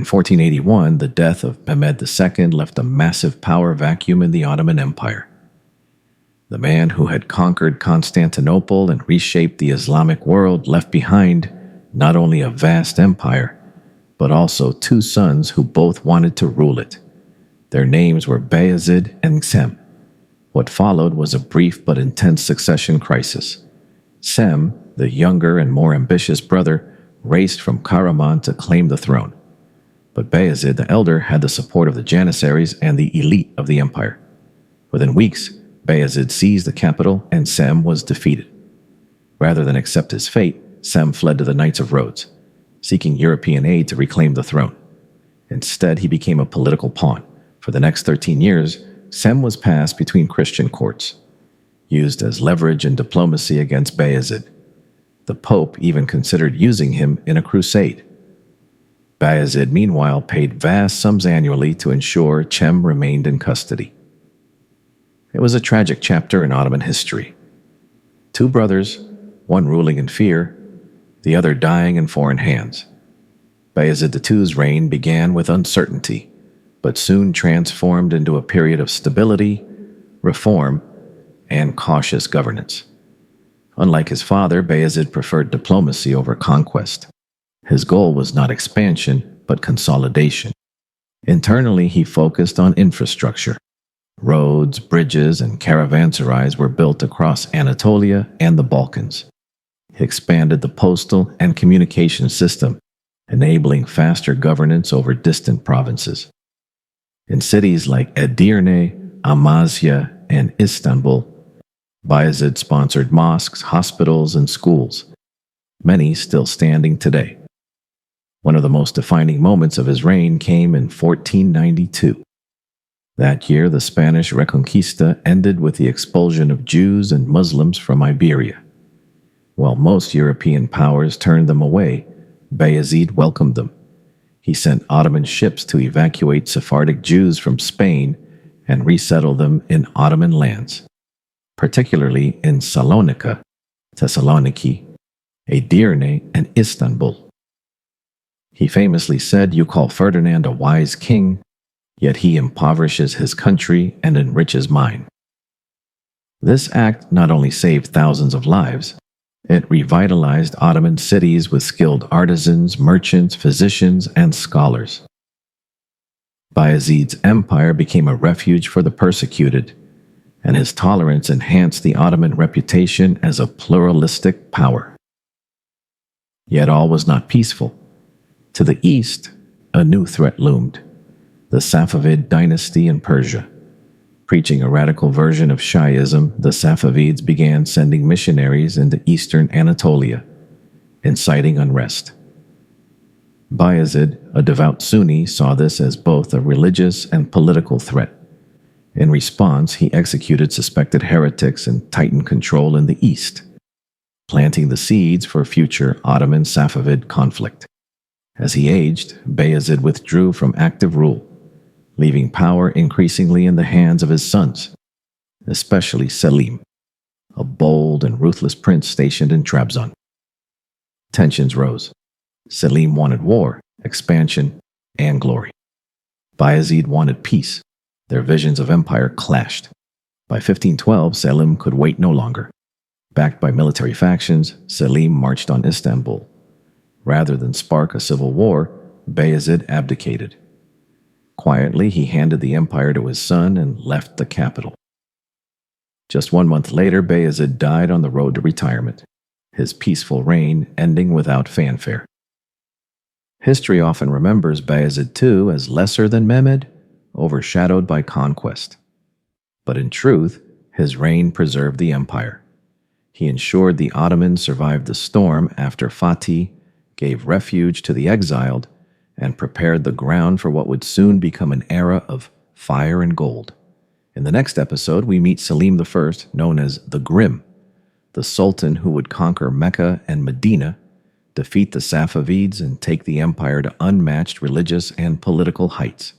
1481, the death of Mehmed II left a massive power vacuum in the Ottoman Empire. The man who had conquered Constantinople and reshaped the Islamic world left behind not only a vast empire, but also two sons who both wanted to rule it. Their names were Bayezid and Sem. What followed was a brief but intense succession crisis. Sem, the younger and more ambitious brother, raced from Karaman to claim the throne. But Bayezid the elder had the support of the Janissaries and the elite of the empire. Within weeks, Bayezid seized the capital and Sem was defeated. Rather than accept his fate, Sem fled to the Knights of Rhodes, seeking European aid to reclaim the throne. Instead, he became a political pawn. For the next 13 years, Sem was passed between Christian courts, used as leverage in diplomacy against Bayezid. The Pope even considered using him in a crusade. Bayezid, meanwhile, paid vast sums annually to ensure Cem remained in custody. It was a tragic chapter in Ottoman history. Two brothers, one ruling in fear, the other dying in foreign hands. Bayezid II's reign began with uncertainty, but soon transformed into a period of stability, reform, and cautious governance. Unlike his father, Bayezid preferred diplomacy over conquest. His goal was not expansion, but consolidation. Internally, he focused on infrastructure. Roads, bridges, and caravanserais were built across Anatolia and the Balkans. He expanded the postal and communication system, enabling faster governance over distant provinces. In cities like Edirne, Amasya, and Istanbul, Bayezid sponsored mosques, hospitals, and schools, many still standing today. One of the most defining moments of his reign came in 1492. That year, the Spanish Reconquista ended with the expulsion of Jews and Muslims from Iberia. While most European powers turned them away, Bayezid welcomed them. He sent Ottoman ships to evacuate Sephardic Jews from Spain and resettle them in Ottoman lands, particularly in Salonika, Thessaloniki, Edirne, and Istanbul. He famously said, "You call Ferdinand a wise king, yet he impoverishes his country and enriches mine." This act not only saved thousands of lives, it revitalized Ottoman cities with skilled artisans, merchants, physicians, and scholars. Bayezid's empire became a refuge for the persecuted, and his tolerance enhanced the Ottoman reputation as a pluralistic power. Yet all was not peaceful. To the east, a new threat loomed: the Safavid dynasty in Persia. Preaching a radical version of Shi'ism, the Safavids began sending missionaries into eastern Anatolia, inciting unrest. Bayezid, a devout Sunni, saw this as both a religious and political threat. In response, he executed suspected heretics and tightened control in the east, planting the seeds for future Ottoman-Safavid conflict. As he aged, Bayezid withdrew from active rule, leaving power increasingly in the hands of his sons, especially Selim, a bold and ruthless prince stationed in Trabzon. Tensions rose. Selim wanted war, expansion, and glory. Bayezid wanted peace. Their visions of empire clashed. By 1512, Selim could wait no longer. Backed by military factions, Selim marched on Istanbul. Rather than spark a civil war, Bayezid abdicated. Quietly, he handed the empire to his son and left the capital. Just 1 month later, Bayezid died on the road to retirement, his peaceful reign ending without fanfare. History often remembers Bayezid II as lesser than Mehmed, overshadowed by conquest. But in truth, his reign preserved the empire. He ensured the Ottomans survived the storm after Fatih, gave refuge to the exiled, and prepared the ground for what would soon become an era of fire and gold. In the next episode, we meet Selim I, known as the Grim, the Sultan who would conquer Mecca and Medina, defeat the Safavids, and take the empire to unmatched religious and political heights.